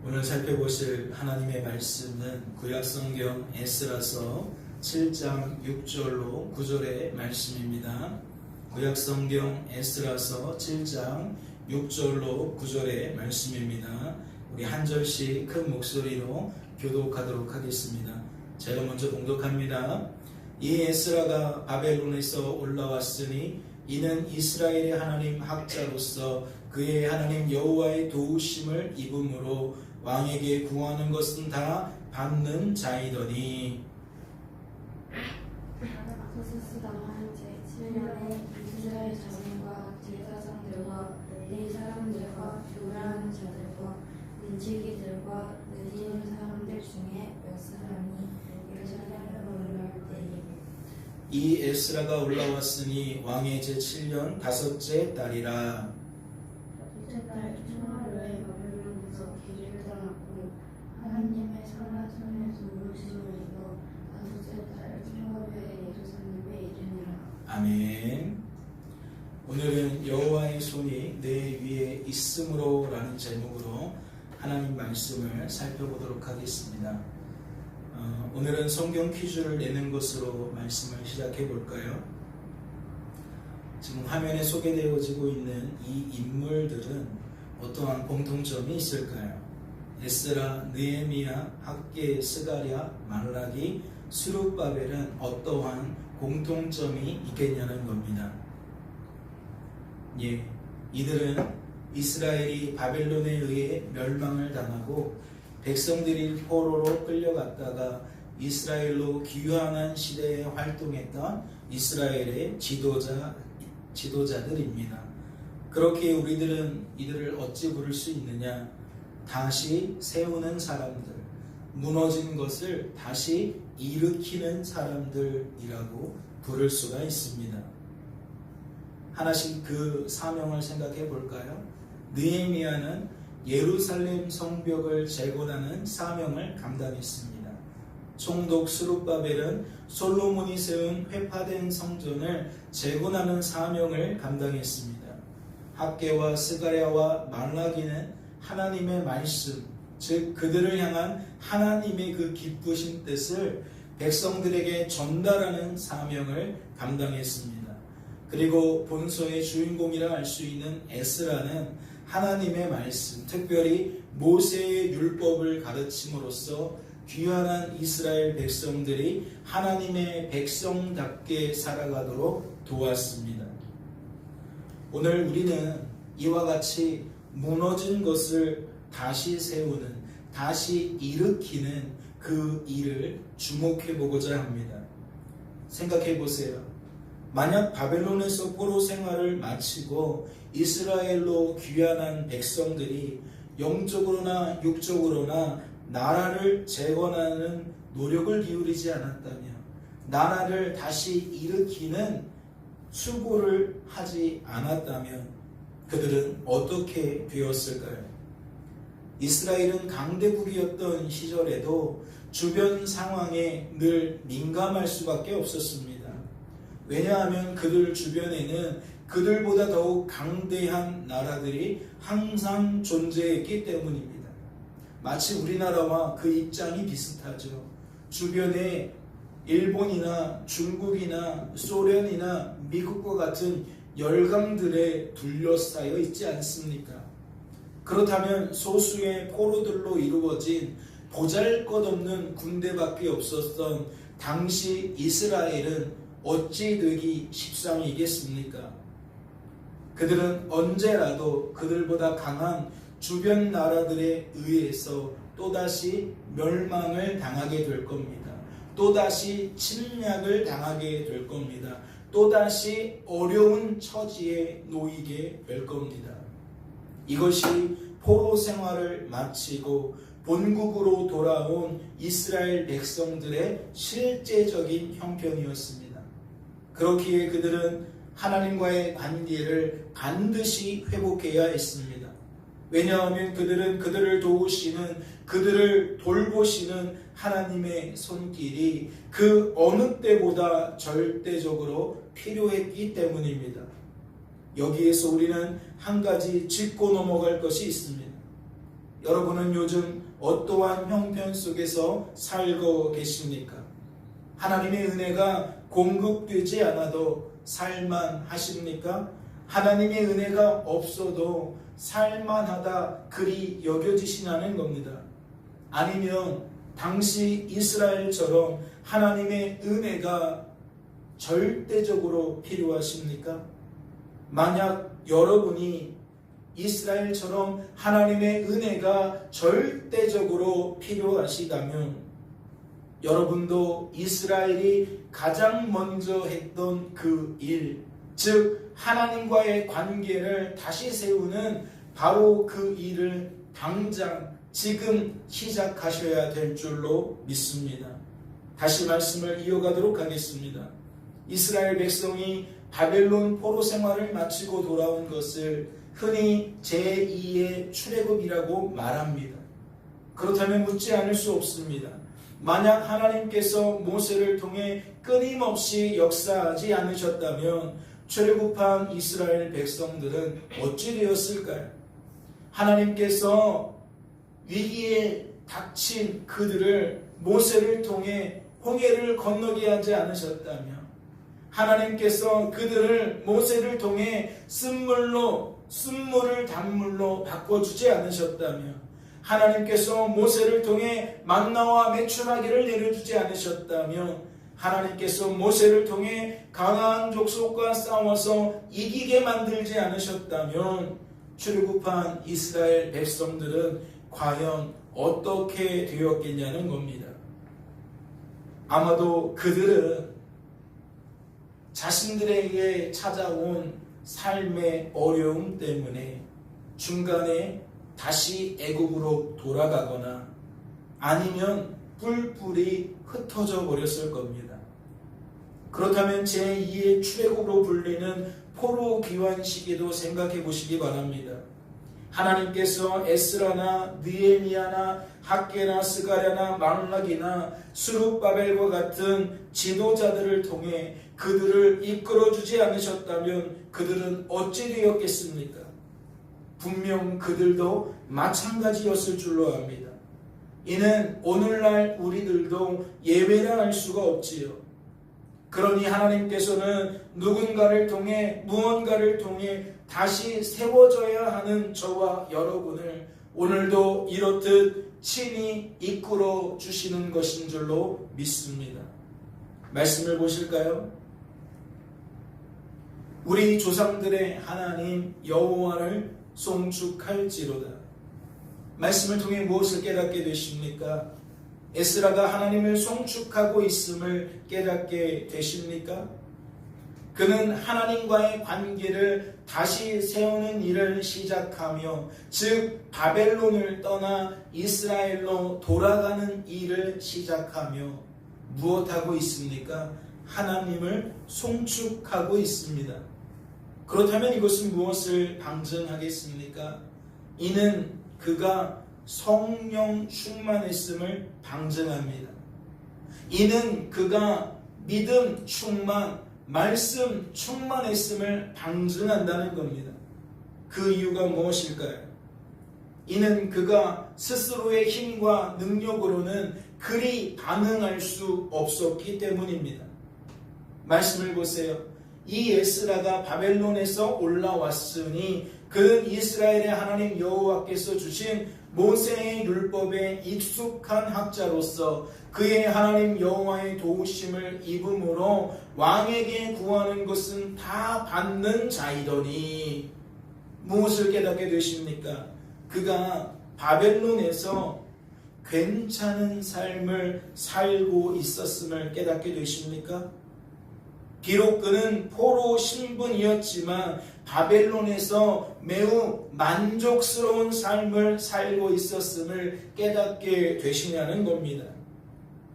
오늘 살펴보실 하나님의 말씀은 구약성경 에스라서 7장 6절로 9절의 말씀입니다. 구약성경 에스라서 7장 6절로 9절의 말씀입니다. 우리 한 절씩 큰 목소리로 교독하도록 하겠습니다. 제가 먼저 봉독합니다. 이 에스라가 바벨론에서 올라왔으니 이는 이스라엘의 하나님 학자로서 그의 하나님 여호와의 도우심을 입음으로 왕에게 구하는 것은 다 받는 자이더니. 아타소스가 한 제7년에 이스라엘 자손과 제사장들과 레위 사람들과 교회하는 자들과 문지기들과 느디는 사람들 중에 몇 사람이 예루살렘으로 올라올 때에 이 에스라가 올라왔으니 왕의 제7년 다섯째 달이라. 첫째 달 총화로에 바벨론에서 길을 떠났고 하나님의 선한 손에서 우르심을 입어 다섯째 달 총화로에 예루살렘에 이르니라. 아멘. 오늘은 여호와의 손이 내 위에 있음으로 라는 제목으로 하나님 말씀을 살펴보도록 하겠습니다. 오늘은 성경 퀴즈를 내는 것으로 말씀을 시작해 볼까요? 지금 화면에 소개되어지고 있는 이 인물들은 어떠한 공통점이 있을까요? 에스라, 느헤미야, 학개, 스가랴, 말라기, 스룹바벨은 어떠한 공통점이 있겠냐는 겁니다. 예, 이들은 이스라엘이 바벨론에 의해 멸망을 당하고 백성들이 포로로 끌려갔다가 이스라엘로 귀환한 시대에 활동했던 이스라엘의 지도자들입니다. 그렇게 우리들은 이들을 어찌 부를 수 있느냐? 다시 세우는 사람들, 무너진 것을 다시 일으키는 사람들이라고 부를 수가 있습니다. 하나씩 그 사명을 생각해 볼까요? 느헤미야는 예루살렘 성벽을 재건하는 사명을 감당했습니다. 총독 스룹바벨은 솔로몬이 세운 회파된 성전을 재건하는 사명을 감당했습니다. 학개와 스가랴와 말라기는 하나님의 말씀, 즉 그들을 향한 하나님의 그 기쁘신 뜻을 백성들에게 전달하는 사명을 감당했습니다. 그리고 본서의 주인공이라 할 수 있는 에스라는 하나님의 말씀, 특별히 모세의 율법을 가르침으로써 귀환한 이스라엘 백성들이 하나님의 백성답게 살아가도록 도왔습니다. 오늘 우리는 이와 같이 무너진 것을 다시 세우는, 다시 일으키는 그 일을 주목해 보고자 합니다. 생각해 보세요. 만약 바벨론에서 포로 생활을 마치고 이스라엘로 귀환한 백성들이 영적으로나 육적으로나 나라를 재건하는 노력을 기울이지 않았다면, 나라를 다시 일으키는 수고를 하지 않았다면 그들은 어떻게 되었을까요? 이스라엘은 강대국이었던 시절에도 주변 상황에 늘 민감할 수밖에 없었습니다. 왜냐하면 그들 주변에는 그들보다 더욱 강대한 나라들이 항상 존재했기 때문입니다. 마치 우리나라와 그 입장이 비슷하죠. 주변에 일본이나 중국이나 소련이나 미국과 같은 열강들에 둘러싸여 있지 않습니까? 그렇다면 소수의 포로들로 이루어진 보잘것없는 군대밖에 없었던 당시 이스라엘은 어찌 되기 십상이겠습니까? 그들은 언제라도 그들보다 강한 주변 나라들에 의해서 또다시 멸망을 당하게 될 겁니다. 또다시 침략을 당하게 될 겁니다. 또다시 어려운 처지에 놓이게 될 겁니다. 이것이 포로 생활을 마치고 본국으로 돌아온 이스라엘 백성들의 실제적인 형편이었습니다. 그렇기에 그들은 하나님과의 관계를 반드시 회복해야 했습니다. 왜냐하면 그들은 그들을 도우시는, 그들을 돌보시는 하나님의 손길이 그 어느 때보다 절대적으로 필요했기 때문입니다. 여기에서 우리는 한 가지 짚고 넘어갈 것이 있습니다. 여러분은 요즘 어떠한 형편 속에서 살고 계십니까? 하나님의 은혜가 공급되지 않아도 살만하십니까? 하나님의 은혜가 없어도 살만하다 그리 여겨지시냐는 겁니다. 아니면 당시 이스라엘처럼 하나님의 은혜가 절대적으로 필요하십니까? 만약 여러분이 이스라엘처럼 하나님의 은혜가 절대적으로 필요하시다면 여러분도 이스라엘이 가장 먼저 했던 그 일, 즉 하나님과의 관계를 다시 세우는 바로 그 일을 당장 지금 시작하셔야 될 줄로 믿습니다. 다시 말씀을 이어가도록 하겠습니다. 이스라엘 백성이 바벨론 포로 생활을 마치고 돌아온 것을 흔히 제2의 출애굽이라고 말합니다. 그렇다면 묻지 않을 수 없습니다. 만약 하나님께서 모세를 통해 끊임없이 역사하지 않으셨다면 출애굽한 이스라엘 백성들은 어찌 되었을까요? 하나님께서 위기에 닥친 그들을 모세를 통해 홍해를 건너게 하지 않으셨다면, 하나님께서 그들을 모세를 통해 쓴물을 단물로 바꿔주지 않으셨다면, 하나님께서 모세를 통해 만나와 메추라기를 내려주지 않으셨다면, 하나님께서 모세를 통해 가나안 족속과 싸워서 이기게 만들지 않으셨다면 출애굽한 이스라엘 백성들은 과연 어떻게 되었겠냐는 겁니다. 아마도 그들은 자신들에게 찾아온 삶의 어려움 때문에 중간에 다시 애굽으로 돌아가거나 아니면 뿔뿔이 흩어져 버렸을 겁니다. 그렇다면 제2의 출애굽으로 불리는 포로 귀환 시기도 생각해 보시기 바랍니다. 하나님께서 에스라나 느헤미야나 학개나 스가랴나 말락이나 스룹바벨과 같은 지도자들을 통해 그들을 이끌어주지 않으셨다면 그들은 어찌 되었겠습니까? 분명 그들도 마찬가지였을 줄로 압니다. 이는 오늘날 우리들도 예외라 할 수가 없지요. 그러니 하나님께서는 누군가를 통해 무언가를 통해 다시 세워져야 하는 저와 여러분을 오늘도 이렇듯 친히 이끌어 주시는 것인 줄로 믿습니다. 말씀을 보실까요? 우리 조상들의 하나님 여호와를 송축할지로다. 말씀을 통해 무엇을 깨닫게 되십니까? 에스라가 하나님을 송축하고 있음을 깨닫게 되십니까? 그는 하나님과의 관계를 다시 세우는 일을 시작하며, 즉 바벨론을 떠나 이스라엘로 돌아가는 일을 시작하며 무엇하고 있습니까? 하나님을 송축하고 있습니다. 그렇다면 이것은 무엇을 방증하겠습니까? 이는 그가 성령 충만했음을 방증합니다. 이는 그가 믿음 충만, 말씀 충만했음을 방증한다는 겁니다. 그 이유가 무엇일까요? 이는 그가 스스로의 힘과 능력으로는 그리 반응할 수 없었기 때문입니다. 말씀을 보세요. 이 에스라가 바벨론에서 올라왔으니 그는 이스라엘의 하나님 여호와께서 주신 모세의 율법에 익숙한 학자로서 그의 하나님 여호와의 도우심을 입음으로 왕에게 구하는 것은 다 받는 자이더니 무엇을 깨닫게 되십니까? 그가 바벨론에서 괜찮은 삶을 살고 있었음을 깨닫게 되십니까? 비록 그는 포로 신분이었지만 바벨론에서 매우 만족스러운 삶을 살고 있었음을 깨닫게 되시냐는 겁니다.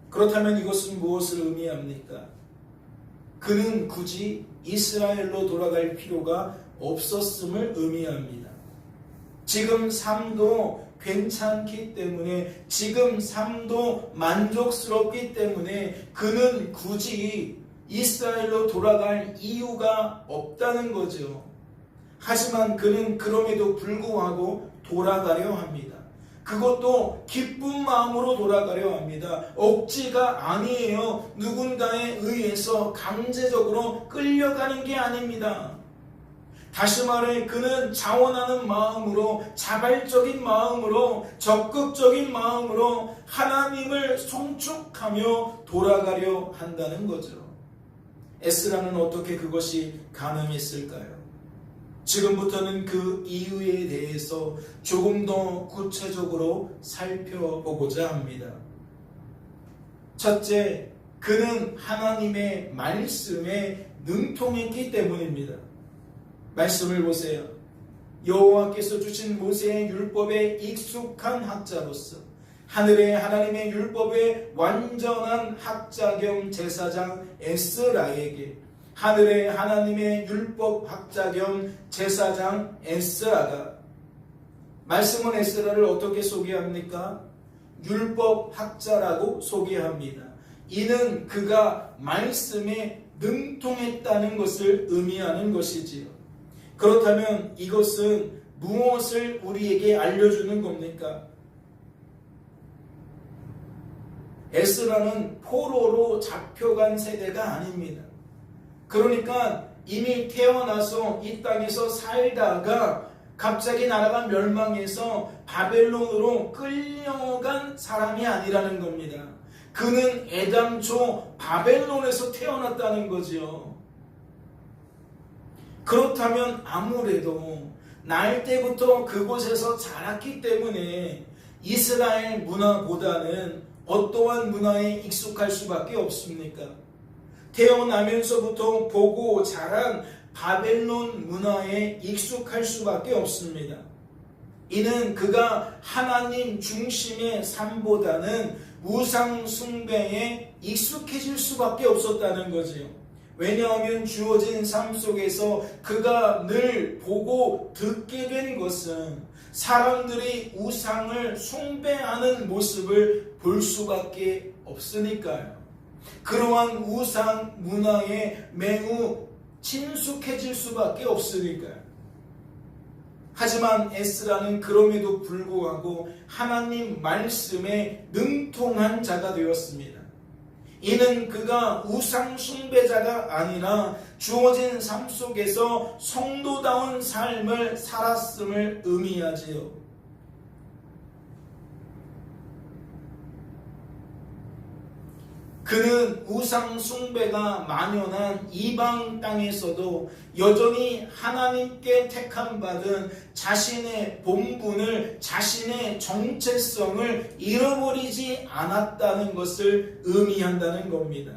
그렇다면 이것은 무엇을 의미합니까? 그는 굳이 이스라엘로 돌아갈 필요가 없었음을 의미합니다. 지금 삶도 괜찮기 때문에, 지금 삶도 만족스럽기 때문에 그는 굳이 이스라엘로 돌아갈 이유가 없다는 거죠. 하지만 그는 그럼에도 불구하고 돌아가려 합니다. 그것도 기쁜 마음으로 돌아가려 합니다. 억지가 아니에요. 누군가에 의해서 강제적으로 끌려가는 게 아닙니다. 다시 말해 그는 자원하는 마음으로, 자발적인 마음으로, 적극적인 마음으로 하나님을 송축하며 돌아가려 한다는 거죠. 에스라는 어떻게 그것이 가능했을까요? 지금부터는 그 이유에 대해서 조금 더 구체적으로 살펴보고자 합니다. 첫째, 그는 하나님의 말씀에 능통했기 때문입니다. 말씀을 보세요. 여호와께서 주신 모세의 율법에 익숙한 학자로서 하늘의 하나님의 율법의 완전한 학자 겸 제사장 에스라에게 하늘의 하나님의 율법 학자 겸 제사장 에스라가, 말씀은 에스라를 어떻게 소개합니까? 율법 학자라고 소개합니다. 이는 그가 말씀에 능통했다는 것을 의미하는 것이지요. 그렇다면 이것은 무엇을 우리에게 알려주는 겁니까? 에스라는 포로로 잡혀간 세대가 아닙니다. 그러니까 이미 태어나서 이 땅에서 살다가 갑자기 나라가 멸망해서 바벨론으로 끌려간 사람이 아니라는 겁니다. 그는 애당초 바벨론에서 태어났다는 거죠. 그렇다면 아무래도 날 때부터 그곳에서 자랐기 때문에 이스라엘 문화보다는 어떠한 문화에 익숙할 수밖에 없습니까? 태어나면서부터 보고 자란 바벨론 문화에 익숙할 수밖에 없습니다. 이는 그가 하나님 중심의 삶보다는 우상 숭배에 익숙해질 수밖에 없었다는 거지요. 왜냐하면 주어진 삶 속에서 그가 늘 보고 듣게 된 것은 사람들이 우상을 숭배하는 모습을 볼 수밖에 없으니까요. 그러한 우상 문화에 매우 친숙해질 수밖에 없으니까요. 하지만 에스라는 그럼에도 불구하고 하나님 말씀에 능통한 자가 되었습니다. 이는 그가 우상 숭배자가 아니라 주어진 삶 속에서 성도다운 삶을 살았음을 의미하지요. 그는 우상 숭배가 만연한 이방 땅에서도 여전히 하나님께 택함 받은 자신의 본분을, 자신의 정체성을 잃어버리지 않았다는 것을 의미한다는 겁니다.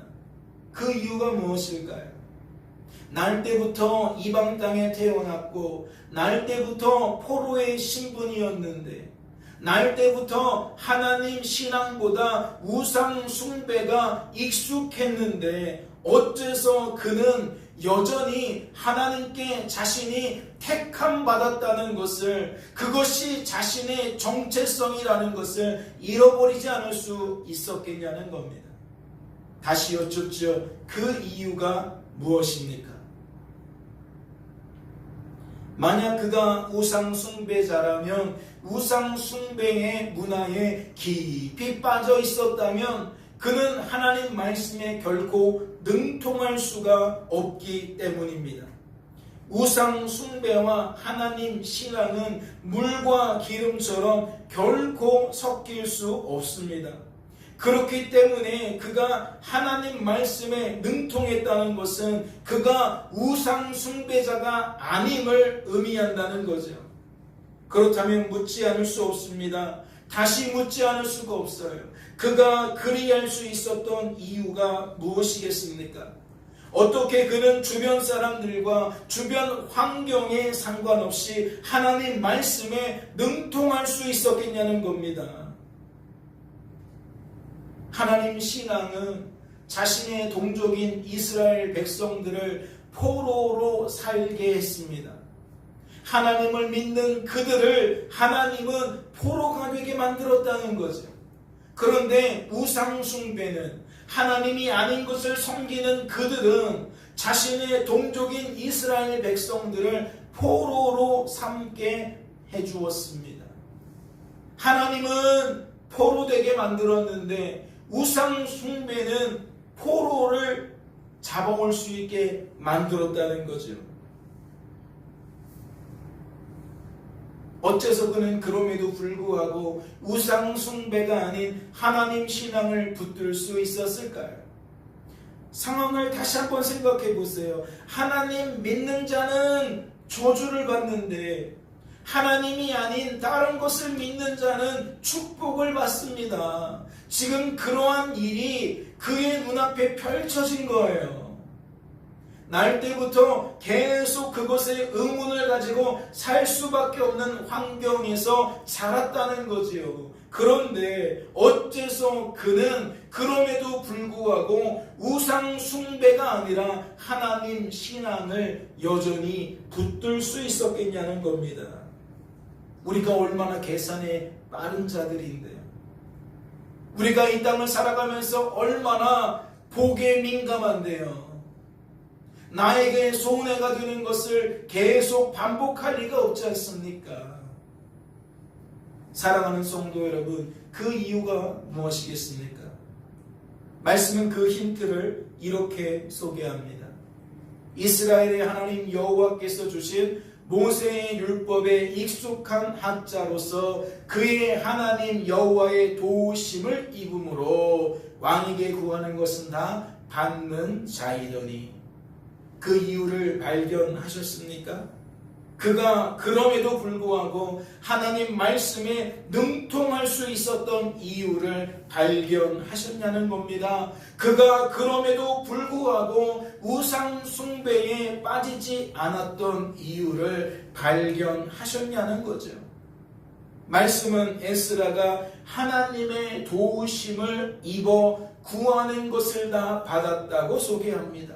그 이유가 무엇일까요? 날 때부터 이방 땅에 태어났고 날 때부터 포로의 신분이었는데 날 때부터 하나님 신앙보다 우상 숭배가 익숙했는데 어째서 그는 여전히 하나님께 자신이 택함 받았다는 것을, 그것이 자신의 정체성이라는 것을 잃어버리지 않을 수 있었겠냐는 겁니다. 다시 여쭙죠. 그 이유가 무엇입니까? 만약 그가 우상 숭배자라면, 우상 숭배의 문화에 깊이 빠져 있었다면 그는 하나님 말씀에 결코 능통할 수가 없기 때문입니다. 우상 숭배와 하나님 신앙은 물과 기름처럼 결코 섞일 수 없습니다. 그렇기 때문에 그가 하나님 말씀에 능통했다는 것은 그가 우상 숭배자가 아님을 의미한다는 거죠. 그렇다면 묻지 않을 수 없습니다. 다시 묻지 않을 수가 없어요. 그가 그리할 수 있었던 이유가 무엇이겠습니까? 어떻게 그는 주변 사람들과 주변 환경에 상관없이 하나님 말씀에 능통할 수 있었겠냐는 겁니다. 하나님 신앙은 자신의 동족인 이스라엘 백성들을 포로로 살게 했습니다. 하나님을 믿는 그들을 하나님은 포로가 되게 만들었다는 거죠. 그런데 우상 숭배는, 하나님이 아닌 것을 섬기는 그들은 자신의 동족인 이스라엘 백성들을 포로로 삼게 해주었습니다. 하나님은 포로 되게 만들었는데 우상 숭배는 포로를 잡아올 수 있게 만들었다는 거죠. 어째서 그는 그럼에도 불구하고 우상 숭배가 아닌 하나님 신앙을 붙들 수 있었을까요? 상황을 다시 한번 생각해 보세요. 하나님 믿는 자는 저주를 받는데 하나님이 아닌 다른 것을 믿는 자는 축복을 받습니다. 지금 그러한 일이 그의 눈앞에 펼쳐진 거예요. 날 때부터 계속 그것에 의문을 가지고 살 수밖에 없는 환경에서 자랐다는 거지요. 그런데 어째서 그는 그럼에도 불구하고 우상 숭배가 아니라 하나님 신앙을 여전히 붙들 수 있었겠냐는 겁니다. 우리가 얼마나 계산에 빠른 자들인데요. 우리가 이 땅을 살아가면서 얼마나 복에 민감한데요. 나에게 손해가 되는 것을 계속 반복할 리가 없지 않습니까? 사랑하는 성도 여러분, 그 이유가 무엇이겠습니까? 말씀은 그 힌트를 이렇게 소개합니다. 이스라엘의 하나님 여호와께서 주신 모세의 율법에 익숙한 학자로서 그의 하나님 여호와의 도우심을 입음으로 왕에게 구하는 것은 다 받는 자이더니, 그 이유를 발견하셨습니까? 그가 그럼에도 불구하고 하나님 말씀에 능통할 수 있었던 이유를 발견하셨냐는 겁니다. 그가 그럼에도 불구하고 우상 숭배에 빠지지 않았던 이유를 발견하셨냐는 거죠. 말씀은 에스라가 하나님의 도우심을 입어 구하는 것을 다 받았다고 소개합니다.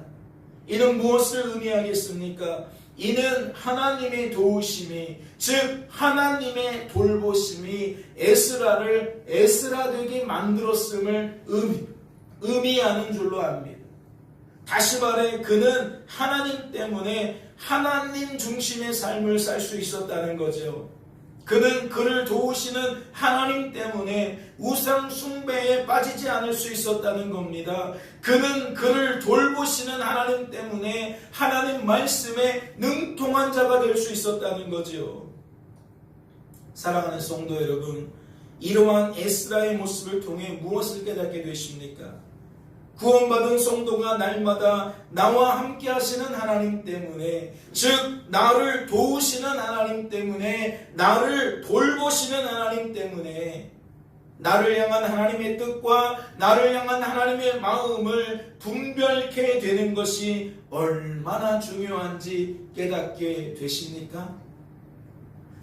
이는 무엇을 의미하겠습니까? 이는 하나님의 도우심이, 즉 하나님의 돌보심이 에스라를 에스라 되게 만들었음을 의미하는 줄로 압니다. 다시 말해 그는 하나님 때문에 하나님 중심의 삶을 살 수 있었다는 거죠. 그는 그를 도우시는 하나님 때문에 우상 숭배에 빠지지 않을 수 있었다는 겁니다. 그는 그를 돌보시는 하나님 때문에 하나님 말씀에 능통한 자가 될 수 있었다는 거지요. 사랑하는 성도 여러분, 이러한 에스라의 모습을 통해 무엇을 깨닫게 되십니까? 구원받은 성도가 날마다 나와 함께 하시는 하나님 때문에, 즉 나를 도우시는 하나님 때문에, 나를 돌보시는 하나님 때문에 나를 향한 하나님의 뜻과 나를 향한 하나님의 마음을 분별케 되는 것이 얼마나 중요한지 깨닫게 되십니까?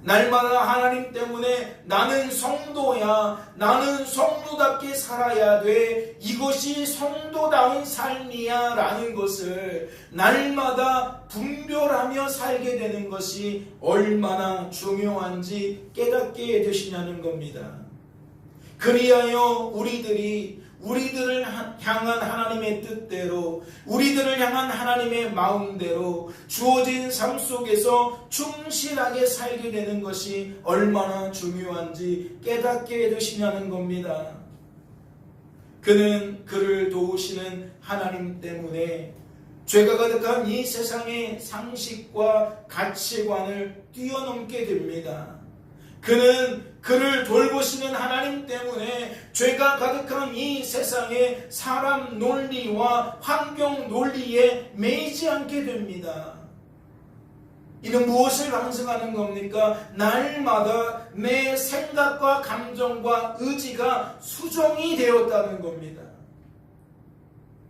날마다 하나님 때문에 나는 성도야, 나는 성도답게 살아야 돼, 이것이 성도다운 삶이야 라는 것을 날마다 분별하며 살게 되는 것이 얼마나 중요한지 깨닫게 되시냐는 겁니다. 그리하여 우리들을 향한 하나님의 뜻대로, 우리들을 향한 하나님의 마음대로 주어진 삶 속에서 충실하게 살게 되는 것이 얼마나 중요한지 깨닫게 되시냐는 겁니다. 그는 그를 도우시는 하나님 때문에 죄가 가득한 이 세상의 상식과 가치관을 뛰어넘게 됩니다. 그는 그를 돌보시는 하나님 때문에 죄가 가득한 이 세상의 사람 논리와 환경 논리에 매이지 않게 됩니다. 이는 무엇을 방증하는 겁니까? 날마다 내 생각과 감정과 의지가 수정이 되었다는 겁니다.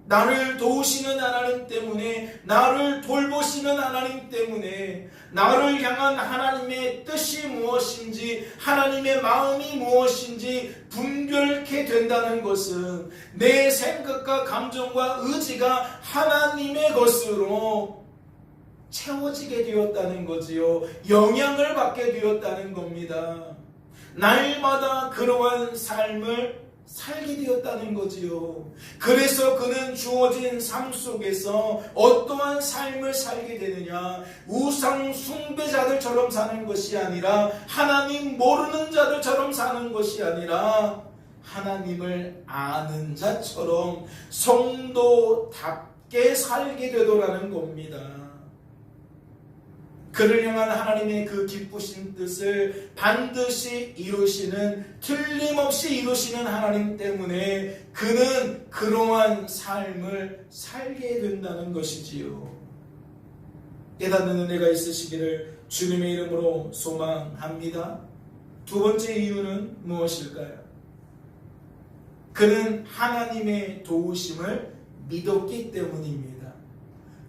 나를 도우시는 하나님 때문에, 나를 돌보시는 하나님 때문에 나를 향한 하나님의 뜻이 무엇인지, 하나님의 마음이 무엇인지 분별케 된다는 것은 내 생각과 감정과 의지가 하나님의 것으로 채워지게 되었다는 거지요. 영향을 받게 되었다는 겁니다. 날마다 그러한 삶을 살게 되었다는 거지요. 그래서 그는 주어진 삶 속에서 어떠한 삶을 살게 되느냐, 우상 숭배자들처럼 사는 것이 아니라, 하나님 모르는 자들처럼 사는 것이 아니라, 하나님을 아는 자처럼 성도답게 살게 되더라는 겁니다. 그를 향한 하나님의 그 기쁘신 뜻을 반드시 이루시는, 틀림없이 이루시는 하나님 때문에 그는 그러한 삶을 살게 된다는 것이지요. 깨닫는 은혜가 있으시기를 주님의 이름으로 소망합니다. 두 번째 이유는 무엇일까요? 그는 하나님의 도우심을 믿었기 때문입니다.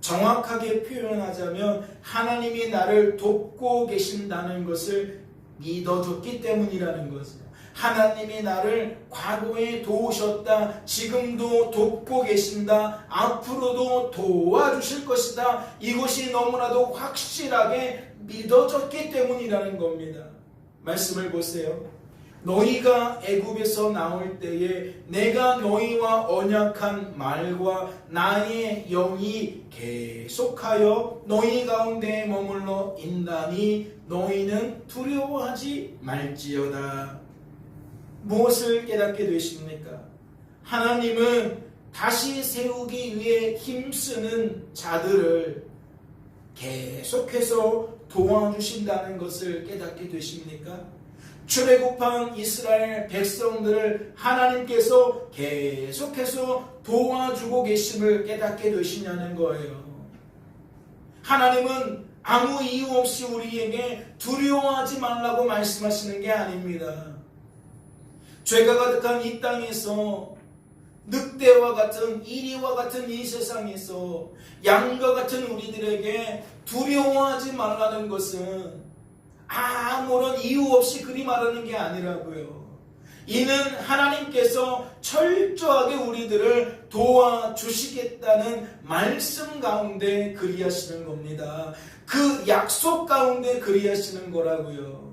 정확하게 표현하자면 하나님이 나를 돕고 계신다는 것을 믿어줬기 때문이라는 것이에요. 하나님이 나를 과거에 도우셨다, 지금도 돕고 계신다, 앞으로도 도와주실 것이다, 이것이 너무나도 확실하게 믿어졌기 때문이라는 겁니다. 말씀을 보세요. 너희가 애굽에서 나올 때에 내가 너희와 언약한 말과 나의 영이 계속하여 너희 가운데 머물러 있나니 너희는 두려워하지 말지어다. 무엇을 깨닫게 되십니까? 하나님은 다시 세우기 위해 힘쓰는 자들을 계속해서 도와주신다는 것을 깨닫게 되십니까? 출애굽한 이스라엘 백성들을 하나님께서 계속해서 도와주고 계심을 깨닫게 되시냐는 거예요. 하나님은 아무 이유 없이 우리에게 두려워하지 말라고 말씀하시는 게 아닙니다. 죄가 가득한 이 땅에서, 늑대와 같은, 이리와 같은 이 세상에서 양과 같은 우리들에게 두려워하지 말라는 것은 아무런 이유 없이 그리 말하는 게 아니라고요. 이는 하나님께서 철저하게 우리들을 도와주시겠다는 말씀 가운데 그리하시는 겁니다. 그 약속 가운데 그리하시는 거라고요.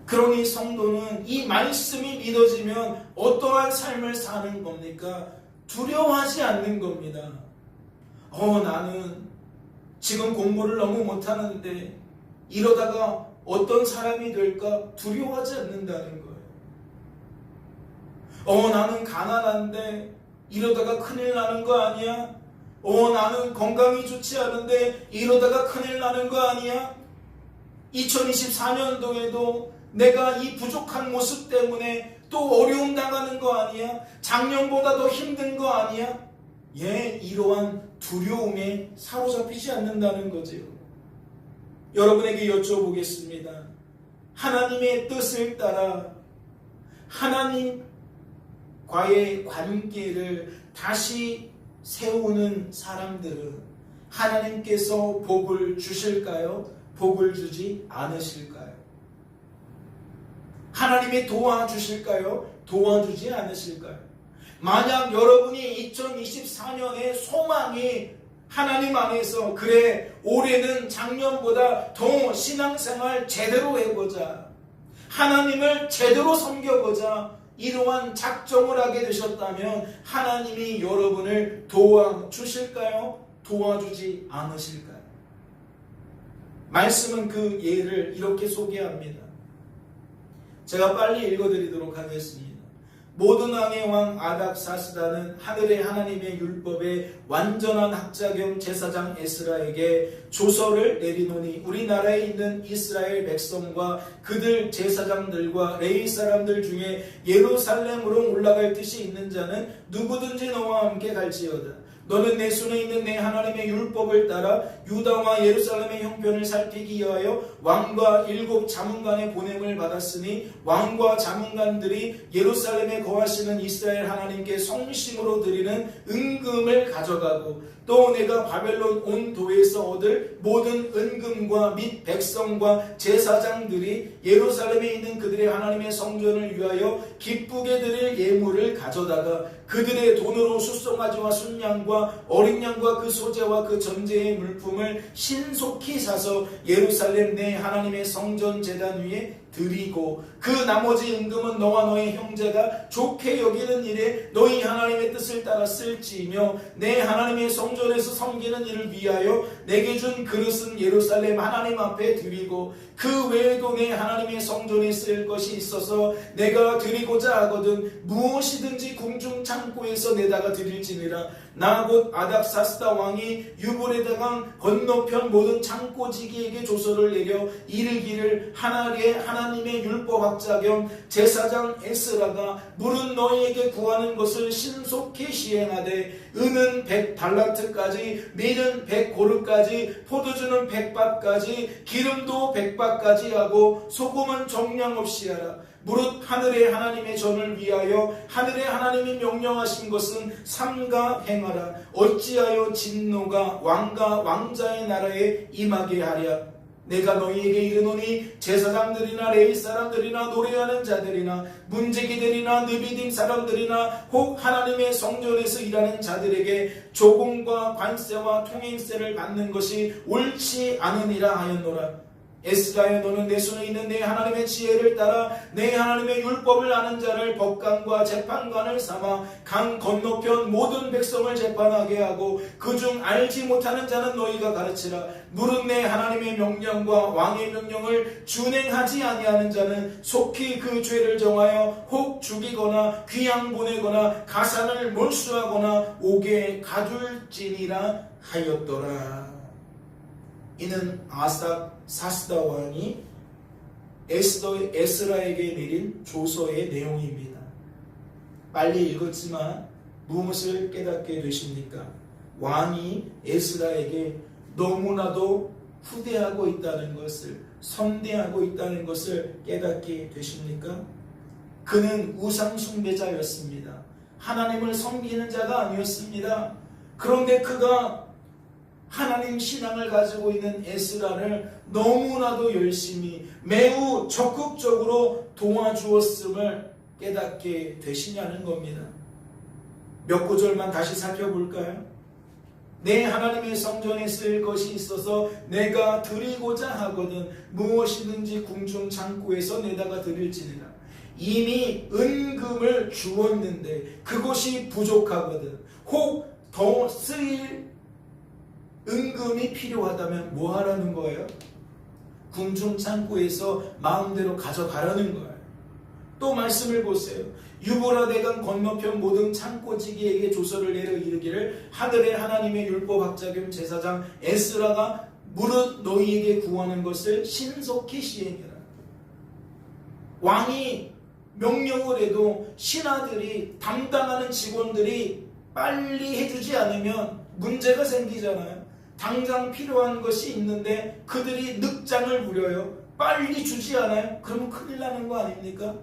그러니 성도는 이 말씀이 믿어지면 어떠한 삶을 사는 겁니까? 두려워하지 않는 겁니다. 나는 지금 공부를 너무 못하는데 이러다가 어떤 사람이 될까 두려워하지 않는다는 거예요. 나는 가난한데 이러다가 큰일 나는 거 아니야? 나는 건강이 좋지 않은데 이러다가 큰일 나는 거 아니야? 2024년도에도 내가 이 부족한 모습 때문에 또 어려움 당하는 거 아니야? 작년보다 더 힘든 거 아니야? 이러한 두려움에 사로잡히지 않는다는 거지요. 여러분에게 여쭤보겠습니다. 하나님의 뜻을 따라 하나님과의 관계를 다시 세우는 사람들은 하나님께서 복을 주실까요? 복을 주지 않으실까요? 하나님이 도와주실까요? 도와주지 않으실까요? 만약 여러분이 2024년의 소망이 하나님 안에서, 그래 올해는 작년보다 더 신앙생활 제대로 해보자, 하나님을 제대로 섬겨보자, 이러한 작정을 하게 되셨다면 하나님이 여러분을 도와주실까요? 도와주지 않으실까요? 말씀은 그 예를 이렇게 소개합니다. 제가 빨리 읽어드리도록 하겠습니다. 모든 왕의 왕 아닥사스다는 하늘의 하나님의 율법의 완전한 학자 겸 제사장 에스라에게 조서를 내리노니 우리나라에 있는 이스라엘 백성과 그들 제사장들과 레위 사람들 중에 예루살렘으로 올라갈 뜻이 있는 자는 누구든지 너와 함께 갈지어다. 너는 내 손에 있는 내 하나님의 율법을 따라 유다와 예루살렘의 형편을 살피기 위하여 왕과 7 자문관의 보냄을 받았으니 왕과 자문관들이 예루살렘에 거하시는 이스라엘 하나님께 성심으로 드리는 은금을 가져가고 또 내가 바벨론 온 도에서 얻을 모든 은금과 및 백성과 제사장들이 예루살렘에 있는 그들의 하나님의 성전을 위하여 기쁘게 드릴 예물을 가져다가 그들의 돈으로 숫송아지와 순양과 어린 양과 그 소재와 그 전제의 물품을 신속히 사서 예루살렘 내 하나님의 성전 제단 위에 드리고 그 나머지 임금은 너와 너의 형제가 좋게 여기는 일에 너희 하나님의 뜻을 따라 쓸지며 내 하나님의 성전에서 섬기는 일을 위하여 내게 준 그릇은 예루살렘 하나님 앞에 드리고 그 외에도 내 하나님의 성전에 쓸 것이 있어서 내가 드리고자 하거든 무엇이든지 궁중 창고에서 내다가 드릴지니라. 나 곧 아닥사스다 왕이 유브레강 건너편 모든 창고지기에게 조서를 내려 이르기를 하나님의 율법학자 겸 제사장 에스라가 물은 너희에게 구하는 것을 신속히 시행하되 은은 100달란트까지 밀은 100고르까지 포도주는 100밭까지 기름도 100밭까지 하고 소금은 정량 없이 하라. 무릇 하늘의 하나님의 전을 위하여 하늘의 하나님이 명령하신 것은 삼가 행하라. 어찌하여 진노가 왕과 왕자의 나라에 임하게 하랴. 내가 너희에게 이르노니 제사장들이나 레위 사람들이나 노래하는 자들이나 문제기들이나 느비딤 사람들이나 혹 하나님의 성전에서 일하는 자들에게 조공과 관세와 통행세를 받는 것이 옳지 않으니라 하였노라. 에스라여 너는 내 손에 있는 내 하나님의 지혜를 따라 내 하나님의 율법을 아는 자를 법관과 재판관을 삼아 강 건너편 모든 백성을 재판하게 하고 그중 알지 못하는 자는 너희가 가르치라. 무릇 내 하나님의 명령과 왕의 명령을 준행하지 아니하는 자는 속히 그 죄를 정하여 혹 죽이거나 귀양 보내거나 가산을 몰수하거나 옥에 가둘지니라 하였더라. 이는 아닥사스다 왕이 에스라에게 내린 조서의 내용입니다. 빨리 읽었지만 무엇을 깨닫게 되십니까? 왕이 에스라에게 너무나도 후대하고 있다는 것을, 선대하고 있다는 것을 깨닫게 되십니까? 그는 우상 숭배자였습니다. 하나님을 섬기는 자가 아니었습니다. 그런데 그가 하나님 신앙을 가지고 있는 에스라를 너무나도 열심히 매우 적극적으로 도와주었음을 깨닫게 되시냐는 겁니다. 몇 구절만 다시 살펴볼까요? 내 하나님의 성전에 쓸 것이 있어서 내가 드리고자 하거든 무엇이든지 궁중 창고에서 내다가 드릴지니라. 이미 은금을 주었는데 그것이 부족하거든 혹 더 쓰일 은금이 필요하다면 뭐 하라는 거예요? 궁중 창고에서 마음대로 가져가라는 거예요. 또 말씀을 보세요. 유브라데강 건너편 모든 창고지기에게 조서를 내려 이르기를 하늘의 하나님의 율법학자 겸 제사장 에스라가 무릇 너희에게 구하는 것을 신속히 시행해라. 왕이 명령을 해도 신하들이 담당하는 직원들이 빨리 해주지 않으면 문제가 생기잖아요. 당장 필요한 것이 있는데 그들이 늑장을 부려요. 빨리 주지 않아요? 그러면 큰일 나는 거 아닙니까?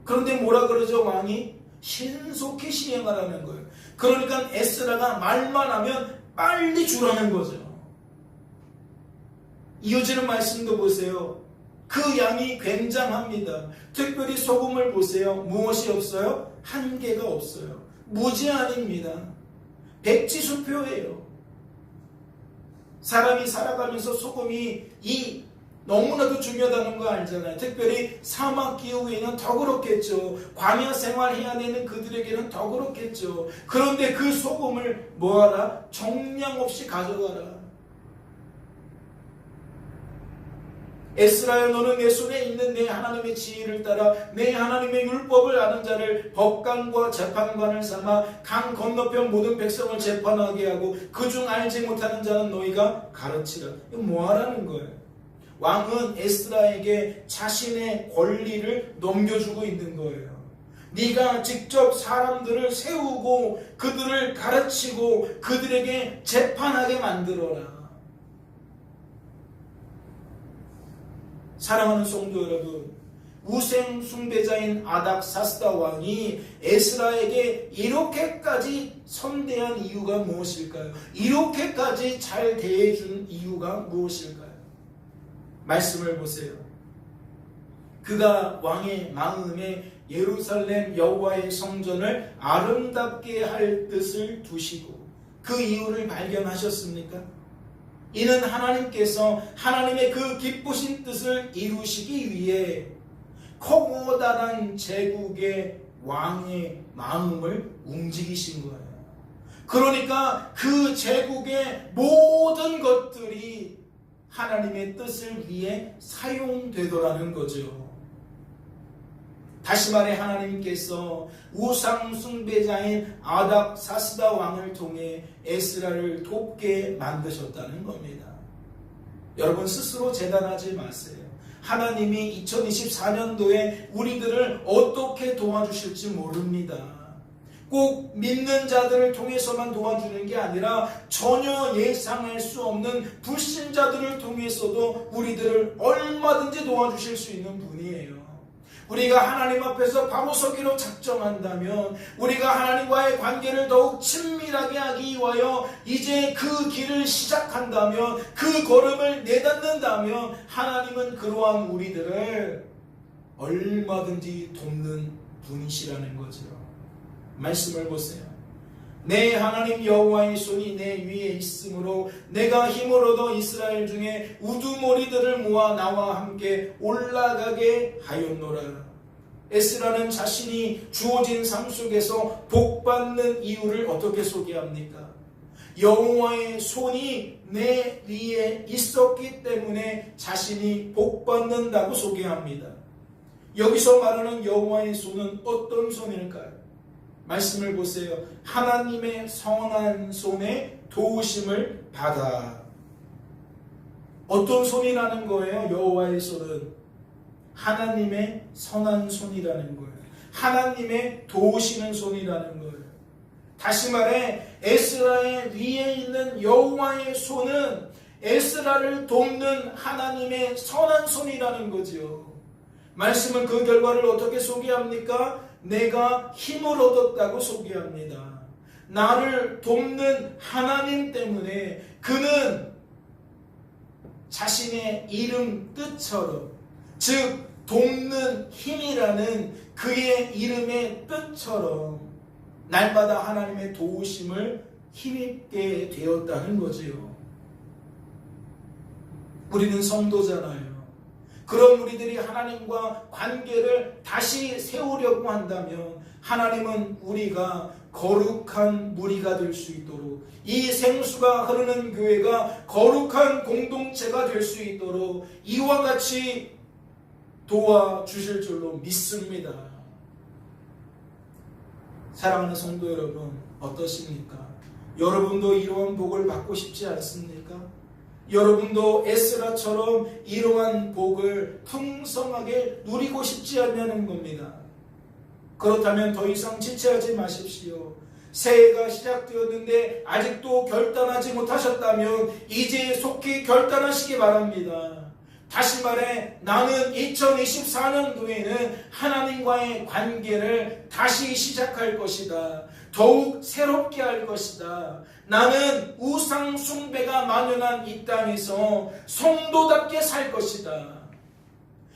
그런데 뭐라 그러죠? 왕이 신속히 시행하라는 거예요. 그러니까 에스라가 말만 하면 빨리 주라는 거죠. 이어지는 말씀도 보세요. 그 양이 굉장합니다. 특별히 소금을 보세요. 무엇이 없어요? 한 개가 없어요. 무제한입니다. 백지수표예요. 사람이 살아가면서 소금이 너무나도 중요하다는 거 알잖아요. 특별히 사막 기후에는 더 그렇겠죠. 광야 생활해야 되는 그들에게는 더 그렇겠죠. 그런데 그 소금을 뭐하라? 정량 없이 가져가라. 에스라여 너는 내 손에 있는 내 하나님의 지혜를 따라 내 하나님의 율법을 아는 자를 법관과 재판관을 삼아 강 건너편 모든 백성을 재판하게 하고 그중 알지 못하는 자는 너희가 가르치라. 이거 뭐하라는 거예요? 왕은 에스라에게 자신의 권리를 넘겨주고 있는 거예요. 네가 직접 사람들을 세우고 그들을 가르치고 그들에게 재판하게 만들어라. 사랑하는 성도 여러분, 우상 숭배자인 아닥사스다 왕이 에스라에게 이렇게까지 선대한 이유가 무엇일까요? 이렇게까지 잘 대해준 이유가 무엇일까요? 말씀을 보세요. 그가 왕의 마음에 예루살렘 여호와의 성전을 아름답게 할 뜻을 두시고 그 이유를 발견하셨습니까? 이는 하나님께서 하나님의 그 기쁘신 뜻을 이루시기 위해 커다란 제국의 왕의 마음을 움직이신 거예요. 그러니까 그 제국의 모든 것들이 하나님의 뜻을 위해 사용되더라는 거죠. 다시 말해 하나님께서 우상 숭배자인 아닥사스다 왕을 통해 에스라를 돕게 만드셨다는 겁니다. 여러분 스스로 재단하지 마세요. 하나님이 2024년도에 우리들을 어떻게 도와주실지 모릅니다. 꼭 믿는 자들을 통해서만 도와주는 게 아니라 전혀 예상할 수 없는 불신자들을 통해서도 우리들을 얼마든지 도와주실 수 있는 분이에요. 우리가 하나님 앞에서 바로 서기로 작정한다면, 우리가 하나님과의 관계를 더욱 친밀하게 하기 위하여 이제 그 길을 시작한다면, 그 걸음을 내닫는다면 하나님은 그러한 우리들을 얼마든지 돕는 분이시라는 거죠. 말씀을 보세요. 내 하나님 여호와의 손이 내 위에 있으므로 내가 힘을 얻어 이스라엘 중에 우두머리들을 모아 나와 함께 올라가게 하였노라. 에스라는 자신이 주어진 삶 속에서 복받는 이유를 어떻게 소개합니까? 여호와의 손이 내 위에 있었기 때문에 자신이 복받는다고 소개합니다. 여기서 말하는 여호와의 손은 어떤 손일까요? 말씀을 보세요. 하나님의 선한 손에 도우심을 받아. 어떤 손이라는 거예요? 여호와의 손은 하나님의 선한 손이라는 거예요. 하나님의 도우시는 손이라는 거예요. 다시 말해 에스라의 위에 있는 여호와의 손은 에스라를 돕는 하나님의 선한 손이라는 거죠. 말씀은 그 결과를 어떻게 소개합니까? 내가 힘을 얻었다고 소개합니다. 나를 돕는 하나님 때문에 그는 자신의 이름 뜻처럼, 즉 돕는 힘이라는 그의 이름의 뜻처럼 날마다 하나님의 도우심을 힘입게 되었다는 거지요. 우리는 성도잖아요. 그런 우리들이 하나님과 관계를 다시 세우려고 한다면 하나님은 우리가 거룩한 무리가 될 수 있도록, 이 생수가 흐르는 교회가 거룩한 공동체가 될 수 있도록 이와 같이 도와주실 줄로 믿습니다. 사랑하는 성도 여러분, 어떠십니까? 여러분도 이러한 복을 받고 싶지 않습니까? 여러분도 에스라처럼 이러한 복을 풍성하게 누리고 싶지 않냐는 겁니다. 그렇다면 더 이상 지체하지 마십시오. 새해가 시작되었는데 아직도 결단하지 못하셨다면 이제 속히 결단하시기 바랍니다. 다시 말해 나는 2024년도에는 하나님과의 관계를 다시 시작할 것이다. 더욱 새롭게 할 것이다. 나는 우상 숭배가 만연한 이 땅에서 성도답게 살 것이다.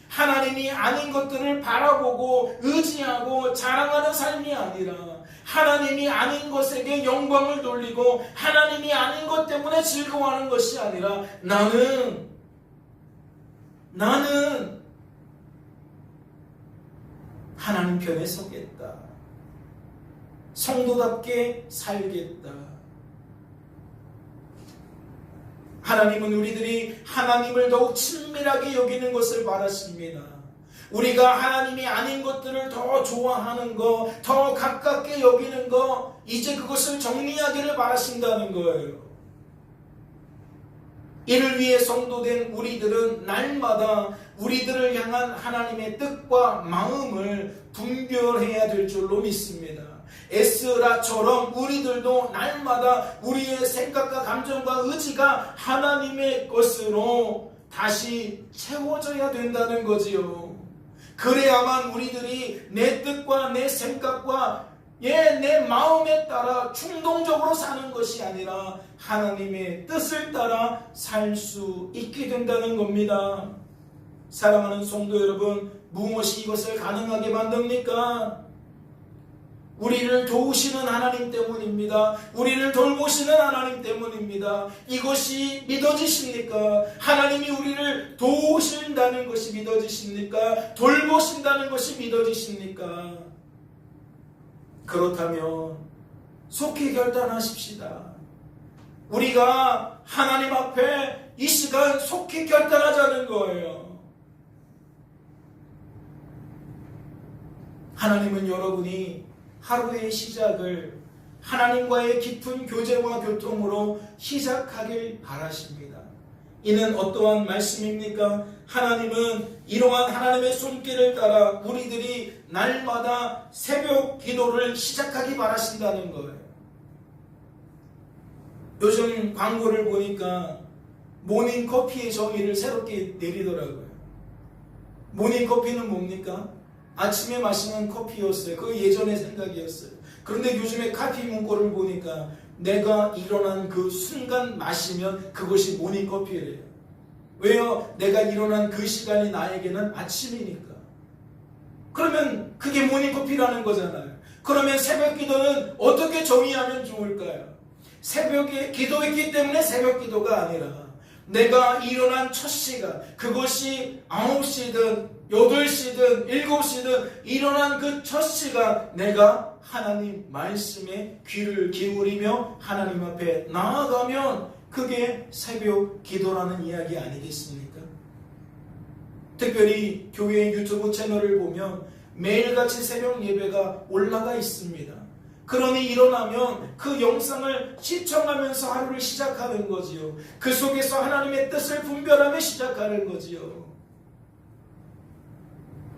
하나님이 아닌 것들을 바라보고 의지하고 자랑하는 삶이 아니라 하나님이 아닌 것에게 영광을 돌리고 하나님이 아닌 것 때문에 즐거워하는 것이 아니라 나는 하나님 편에 서겠다. 성도답게 살겠다. 하나님은 우리들이 하나님을 더욱 친밀하게 여기는 것을 바라십니다. 우리가 하나님이 아닌 것들을 더 좋아하는 것, 더 가깝게 여기는 것, 이제 그것을 정리하기를 바라신다는 거예요. 이를 위해 성도된 우리들은 날마다 우리들을 향한 하나님의 뜻과 마음을 분별해야 될 줄로 믿습니다. 에스라처럼 우리들도 날마다 우리의 생각과 감정과 의지가 하나님의 것으로 다시 채워져야 된다는 거지요. 그래야만 우리들이 내 뜻과 내 생각과 내 마음에 따라 충동적으로 사는 것이 아니라 하나님의 뜻을 따라 살 수 있게 된다는 겁니다. 사랑하는 성도 여러분, 무엇이 이것을 가능하게 만듭니까? 우리를 도우시는 하나님 때문입니다. 우리를 돌보시는 하나님 때문입니다. 이것이 믿어지십니까? 하나님이 우리를 도우신다는 것이 믿어지십니까? 돌보신다는 것이 믿어지십니까? 그렇다면 속히 결단하십시다. 우리가 하나님 앞에 이 시간 속히 결단하자는 거예요. 하나님은 여러분이 하루의 시작을 하나님과의 깊은 교제와 교통으로 시작하길 바라십니다. 이는 어떠한 말씀입니까? 하나님은 이러한 하나님의 손길을 따라 우리들이 날마다 새벽 기도를 시작하기 바라신다는 거예요. 요즘 광고를 보니까 모닝커피의 정의를 새롭게 내리더라고요. 모닝커피는 뭡니까? 아침에 마시는 커피였어요. 그거 예전의 생각이었어요. 그런데 요즘에 카피 문구를 보니까 내가 일어난 그 순간 마시면 그것이 모닝커피래요. 왜요? 내가 일어난 그 시간이 나에게는 아침이니까. 그러면 그게 모닝커피라는 거잖아요. 그러면 새벽 기도는 어떻게 정의하면 좋을까요? 새벽에 기도했기 때문에 새벽 기도가 아니라 내가 일어난 첫 시간, 그것이 9시든 8시든 7시든 일어난 그 첫 시간 내가 하나님 말씀에 귀를 기울이며 하나님 앞에 나아가면 그게 새벽 기도라는 이야기 아니겠습니까? 특별히 교회 유튜브 채널을 보면 매일같이 새벽 예배가 올라가 있습니다. 그러니 일어나면 그 영상을 시청하면서 하루를 시작하는 거지요. 그 속에서 하나님의 뜻을 분별하며 시작하는 거지요.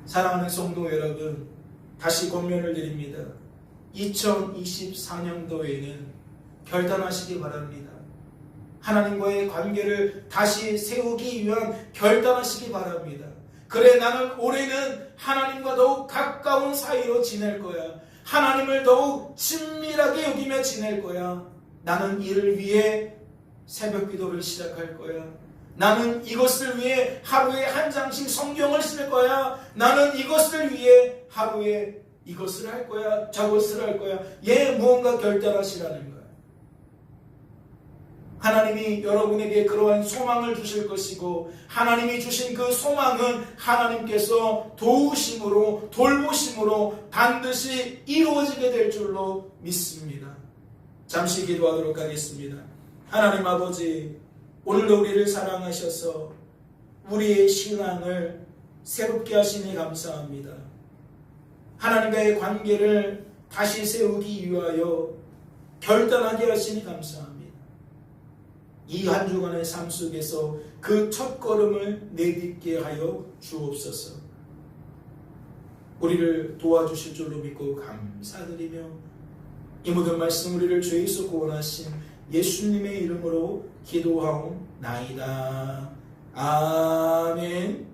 사랑하는 성도 여러분, 다시 권면을 드립니다. 2024년도에는 결단하시기 바랍니다. 하나님과의 관계를 다시 세우기 위한 결단하시기 바랍니다. 그래, 나는 올해는 하나님과 더욱 가까운 사이로 지낼 거야. 하나님을 더욱 친밀하게 여기며 지낼 거야. 나는 이를 위해 새벽 기도를 시작할 거야. 나는 이것을 위해 하루에 한 장씩 성경을 쓸 거야. 나는 이것을 위해 하루에 이것을 할 거야. 저것을 할 거야. 무언가 결단하시라는 거야. 하나님이 여러분에게 그러한 소망을 주실 것이고, 하나님이 주신 그 소망은 하나님께서 도우심으로 돌보심으로 반드시 이루어지게 될 줄로 믿습니다. 잠시 기도하도록 하겠습니다. 하나님 아버지, 오늘도 우리를 사랑하셔서 우리의 신앙을 새롭게 하시니 감사합니다. 하나님과의 관계를 다시 세우기 위하여 결단하게 하시니 감사합니다. 이 한 주간의 삶 속에서 그 첫 걸음을 내딛게 하여 주옵소서. 우리를 도와주실 줄로 믿고 감사드리며 이 모든 말씀 우리를 주 예수 구원하신 예수님의 이름으로 기도하옵나이다. 아멘.